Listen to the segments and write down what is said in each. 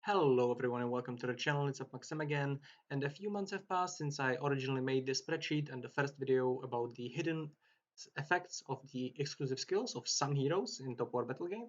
Hello everyone and welcome to the channel, it's Maxim again, and a few months have passed since I originally made this spreadsheet and the first video about the hidden effects of the exclusive skills of some heroes in Top War Battle game.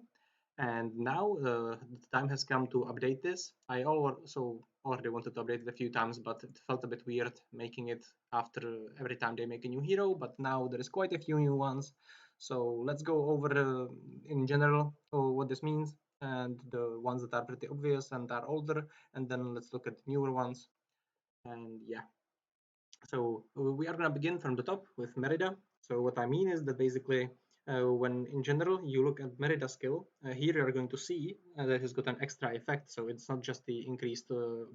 And now the time has come to update this. I also already wanted to update it a few times, but it felt a bit weird making it after every time they make a new hero, but now there is quite a few new ones. So let's go over in general what this means and the ones that are pretty obvious and are older, and then let's look at the newer ones. And yeah, so we are going to begin from the top with Merida. So what I mean is that basically when in general you look at Merida skill, here you are going to see that it's got an extra effect. So it's not just the increased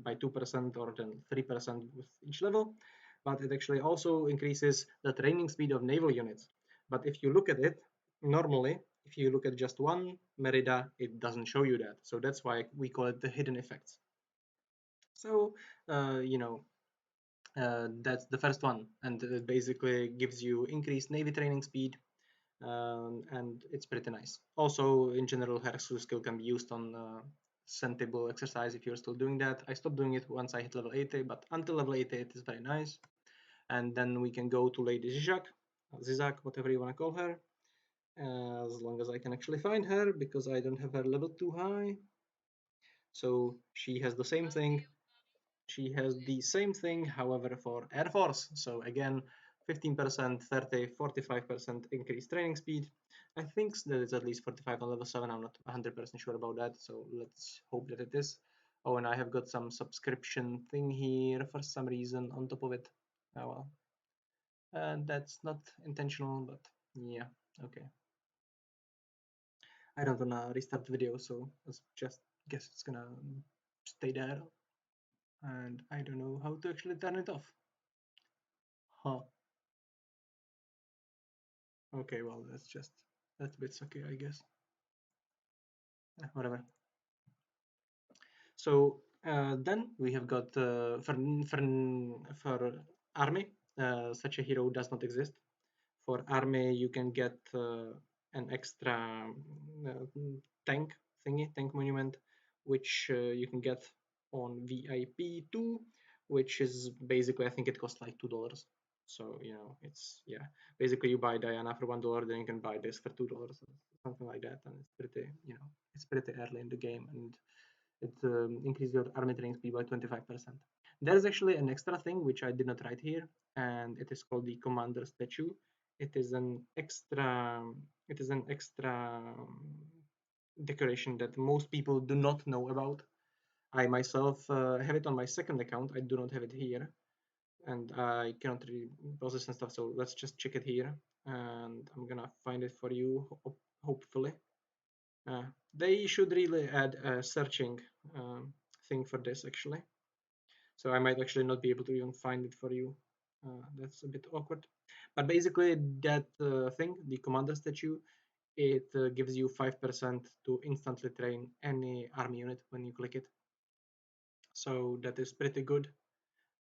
by 2% or then 3% with each level, but it actually also increases the training speed of naval units. But if you look at it normally, if you look at just one Merida, it doesn't show you that. So that's why we call it the hidden effects. So, that's the first one, and it basically gives you increased Navy training speed, and it's pretty nice. Also, in general, her skill can be used on sentable exercise if you're still doing that. I stopped doing it once I hit level 80, but until level 80 it is very nice. And then we can go to Lady Zizak, whatever you want to call her, as long as I can actually find her, because I don't have her level too high. So she has the same thing. She has the same thing, however, for Air Force. So again, 15%, 30, 45% increased training speed. I think that it's at least 45 on level 7. I'm not 100% sure about that, so let's hope that it is. Oh, and I have got some subscription thing here for some reason on top of it. Oh well. And that's not intentional, but yeah, okay. I don't wanna restart the video, so let's just guess it's gonna stay there. And I don't know how to actually turn it off. Huh. Okay, well, that's a bit sucky, I guess. Whatever. So then we have got for army, such a hero does not exist. For army, you can get an extra tank tank monument, which you can get on VIP 2, which is basically, I think it costs like $2. So it's basically you buy Diana for $1, then you can buy this for $2, something like that, and it's pretty it's pretty early in the game, and it increases your army training speed by 25%. There's actually an extra thing which I did not write here, and it is called the commander statue. It is an extra. It is an extra decoration that most people do not know about. I myself have it on my second account. I do not have it here, and I cannot really process and stuff. So let's just check it here, and I'm gonna find it for you, hopefully. They should really add a searching thing for this actually. So I might actually not be able to even find it for you. That's a bit awkward. But basically that thing, the commander statue, it gives you 5% to instantly train any army unit when you click it. So that is pretty good.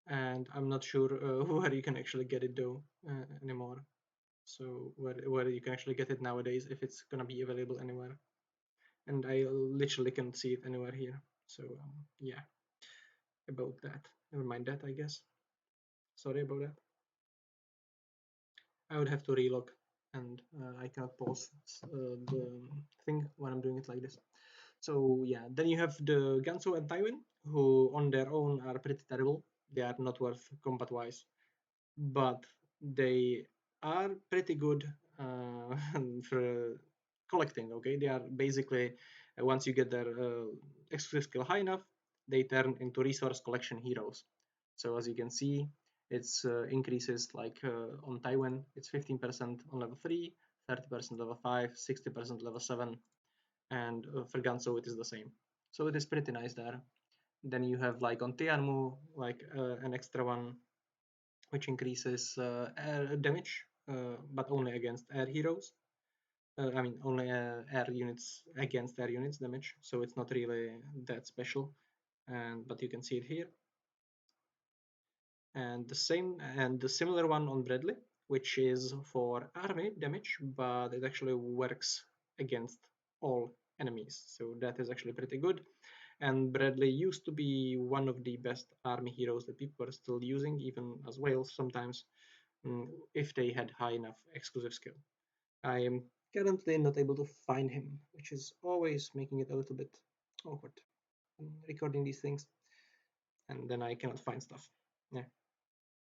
And I'm not sure where you can actually get it though anymore. So where you can actually get it nowadays, if it's gonna be available anywhere. And I literally can't see it anywhere here. So yeah, about that. Never mind that, I guess. Sorry about that. I would have to relog, and I cannot pause the thing when I'm doing it like this. So yeah, then you have the Gansu and Tywin, who on their own are pretty terrible. They are not worth combat-wise, but they are pretty good for collecting. Okay, they are basically once you get their exclusive skill high enough, they turn into resource collection heroes. So as you can see, it's increases like on Tywin, it's 15% on level 3, 30% level 5, 60% level 7, and for Ganso it is the same. So it is pretty nice there. Then you have like on Tianmu, like an extra one which increases air damage, but only against air heroes. I mean, only air units against air units damage, so it's not really that special. But you can see it here. And the similar one on Bradley, which is for army damage, but it actually works against all enemies. So that is actually pretty good. And Bradley used to be one of the best army heroes that people are still using, even as whales sometimes, if they had high enough exclusive skill. I am currently not able to find him, which is always making it a little bit awkward. Recording these things, and then I cannot find stuff. Yeah.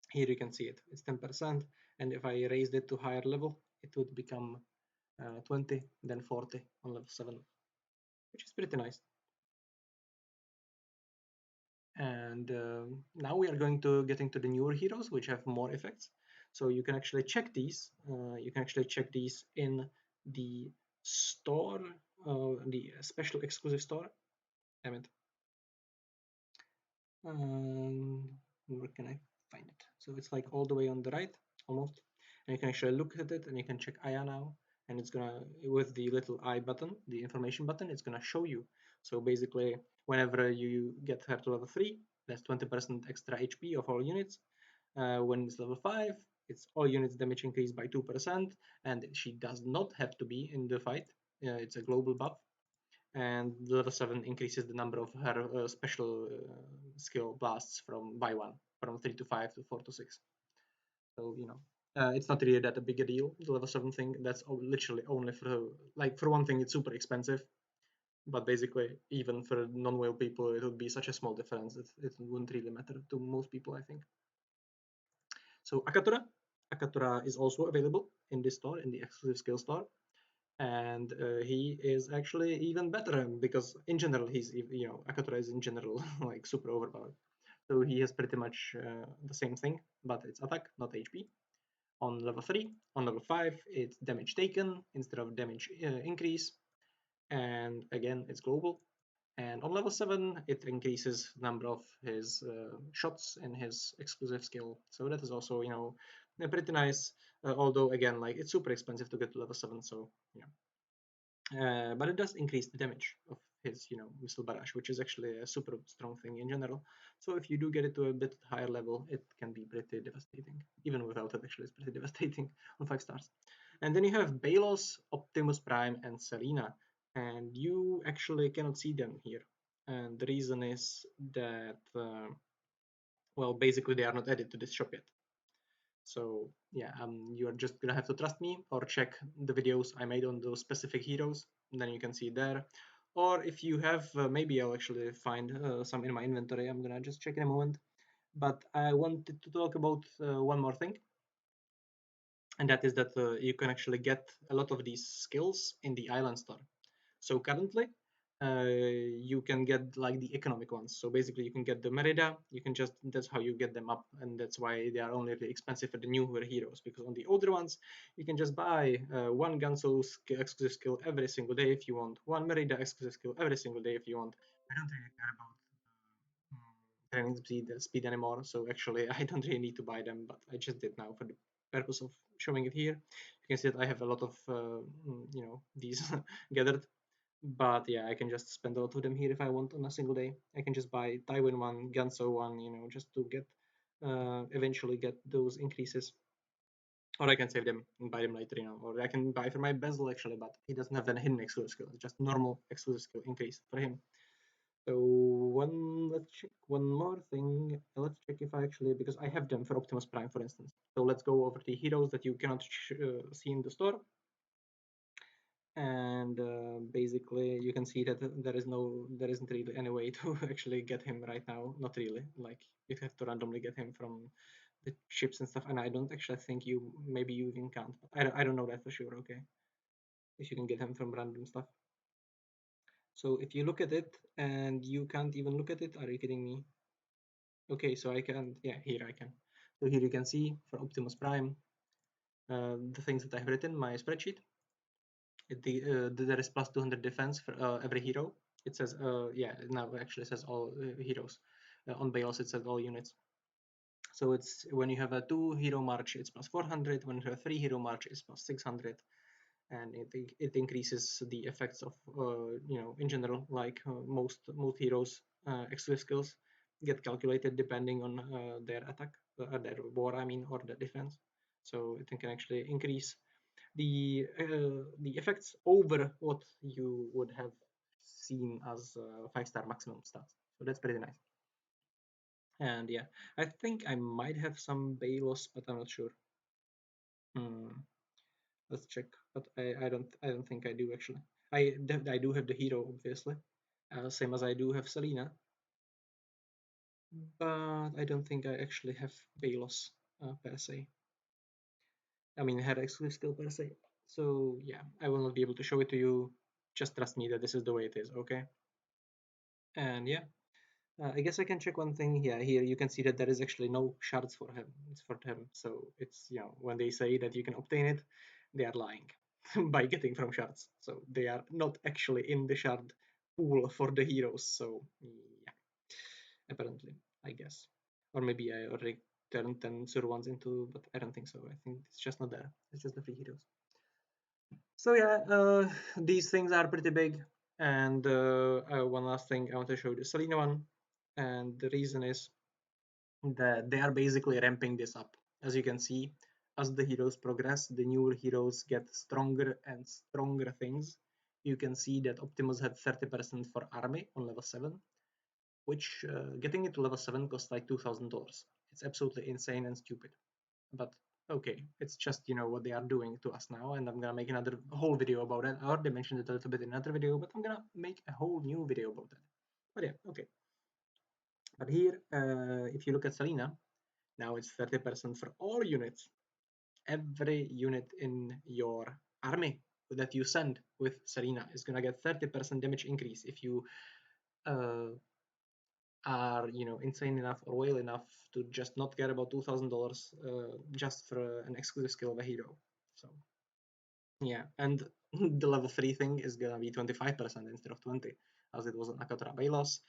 Here you can see it. It's 10%, and if I raised it to higher level, it would become 20, then 40 on level 7, which is pretty nice. And now we are going to get into the newer heroes, which have more effects. So you can actually check these. You can actually check these in the store, the special exclusive store. Damn it. Where can I find it? So it's like all the way on the right, almost. And you can actually look at it, and you can check Aya now, and it's gonna, with the little I button, the information button, it's gonna show you. So basically, whenever you get her to level 3, that's 20% extra HP of all units. When it's level 5, it's all units damage increased by 2%, and she does not have to be in the fight. It's a global buff. And level 7 increases the number of her special skill blasts by 1, from 3 to 5 to 4 to 6. So, it's not really that a big a deal, the level 7 thing. That's literally only for one thing, it's super expensive. But basically, even for non-whale people, it would be such a small difference that it wouldn't really matter to most people, I think. So Akatora is also available in this store, in the exclusive skill store. And he is actually even better because in general Akatora is in general like super overpowered. So he has pretty much the same thing, but it's attack, not HP. On level 3, on level 5, it's damage taken instead of damage increase, and again it's global. And on level 7, it increases number of his shots in his exclusive skill. So that is also, pretty nice. Although again, like it's super expensive to get to level 7, so but it does increase the damage of his, missile barrage, which is actually a super strong thing in general. So if you do get it to a bit higher level, it can be pretty devastating. Even without it, actually, it's pretty devastating on 5 stars. And then you have Baylos, Optimus Prime, and Selena, and you actually cannot see them here. And the reason is that, well, basically they are not added to this shop yet. So yeah, you are just gonna have to trust me or check the videos I made on those specific heroes. Then you can see there. Or if you have, maybe I'll actually find some in my inventory. I'm gonna just check in a moment. But I wanted to talk about one more thing, and that is that you can actually get a lot of these skills in the island store. So currently, you can get like the economic ones. So basically, you can get the Merida. That's how you get them up, and that's why they are only really expensive for the newer heroes. Because on the older ones, you can just buy one Gunso exclusive skill every single day if you want, one Merida exclusive skill every single day if you want. I don't really care about training speed anymore. So actually, I don't really need to buy them, but I just did now for the purpose of showing it here. You can see that I have a lot of these gathered. But yeah, I can just spend a lot of them here if I want on a single day. I can just buy Taiwan one, Ganso one, just to get eventually get those increases. Or I can save them and buy them later, or I can buy for my bezel actually, but he doesn't have a hidden exclusive skill, it's just normal exclusive skill increase for him. So let's check one more thing. Let's check if I actually, because I have them for Optimus Prime, for instance. So let's go over the heroes that you cannot see in the store. And basically you can see that there isn't really any way to actually get him right now. Not really, like you have to randomly get him from the ships and stuff, and I don't actually think maybe you even can't, but I don't know that for sure. Okay, if you can get him from random stuff. So if you look at it and you can't even look at it, are you kidding me? Okay, so I can, yeah, here I can. So here you can see for Optimus Prime the things that I've written, my spreadsheet. There is plus 200 defense for every hero. It says, yeah, now it actually says all heroes. On Baylos, it says all units. So it's when you have a 2 hero march, it's plus 400. When you have a 3 hero march, it's plus 600. And it increases the effects of, in general, like most heroes' exclusive skills get calculated depending on their attack, their war, I mean, or their defense. So it can actually increase the effects over what you would have seen as 5-star maximum stats. So that's pretty nice. And yeah, I think I might have some Baylos, but I'm not sure. Let's check. But I don't think I do actually. I do have the hero obviously, same as I do have Selena, but I don't think I actually have Baylos per se. I mean, had exclusive skill per se. So yeah, I will not be able to show it to you. Just trust me that this is the way it is, okay? And yeah, I guess I can check one thing. Yeah, here you can see that there is actually no shards for him. It's for him. So it's, when they say that you can obtain it, they are lying by getting from shards. So they are not actually in the shard pool for the heroes. So yeah, apparently, I guess. Or maybe I already turned 10 Sur ones into, but I don't think so. I think it's just not there. It's just the free heroes. So yeah, these things are pretty big. And one last thing I want to show you the Selena one. And the reason is that they are basically ramping this up. As you can see, as the heroes progress, the newer heroes get stronger and stronger things. You can see that Optimus had 30% for army on level 7, which getting it to level 7 costs like $2,000. It's absolutely insane and stupid. But okay, it's just what they are doing to us now, and I'm gonna make another whole video about it. I already mentioned it a little bit in another video, but I'm gonna make a whole new video about that. But yeah, okay. But here, if you look at Selena, now it's 30% for all units. Every unit in your army that you send with Selena is gonna get 30% damage increase if you uh, are insane enough or whale enough to just not care about $2,000 just for an exclusive skill of a hero. So yeah, and the level 3 thing is gonna be 25% instead of 20, as it was on Akatora Baylos.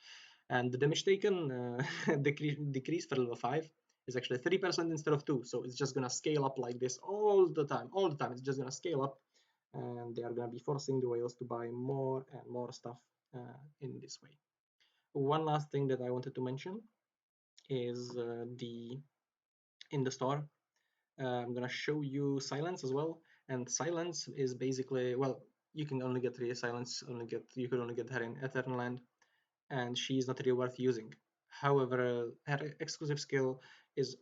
And the damage taken decrease for level 5 is actually 3% instead of 2. So it's just gonna scale up like this all the time. All the time, it's just gonna scale up, and they are gonna be forcing the whales to buy more and more stuff in this way. One last thing that I wanted to mention is the in the store. I'm gonna show you silence as well, and silence is basically, well, you can only get 3 silence, you could only get her in Eternland, and she is not really worth using. However, her exclusive skill is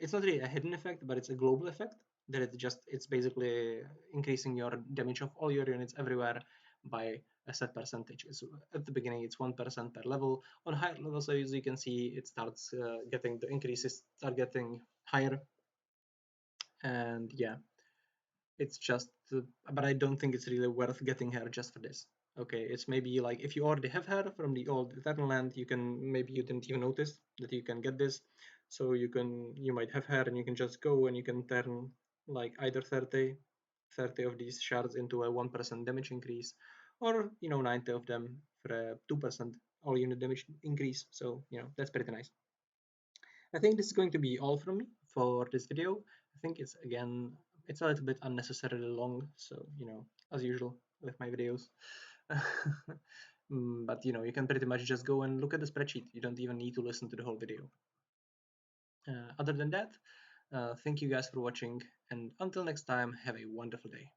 it's not really a hidden effect, but it's a global effect that it's basically increasing your damage of all your units everywhere by a set percentage. At the beginning it's 1% per level. On higher levels, as you can see, it starts getting the increases start getting higher, and yeah, it's just but I don't think it's really worth getting her just for this. Okay, it's maybe like if you already have her from the old Eternland, maybe you didn't even notice that you can get this. So you might have her and you can just go and you can turn like either 30 of these shards into a 1% damage increase, or 90 of them for a 2% all unit damage increase. So that's pretty nice. I think this is going to be all from me for this video. I think it's a little bit unnecessarily long, so as usual with my videos. But you can pretty much just go and look at the spreadsheet. You don't even need to listen to the whole video. Other than that, thank you guys for watching, and until next time, have a wonderful day.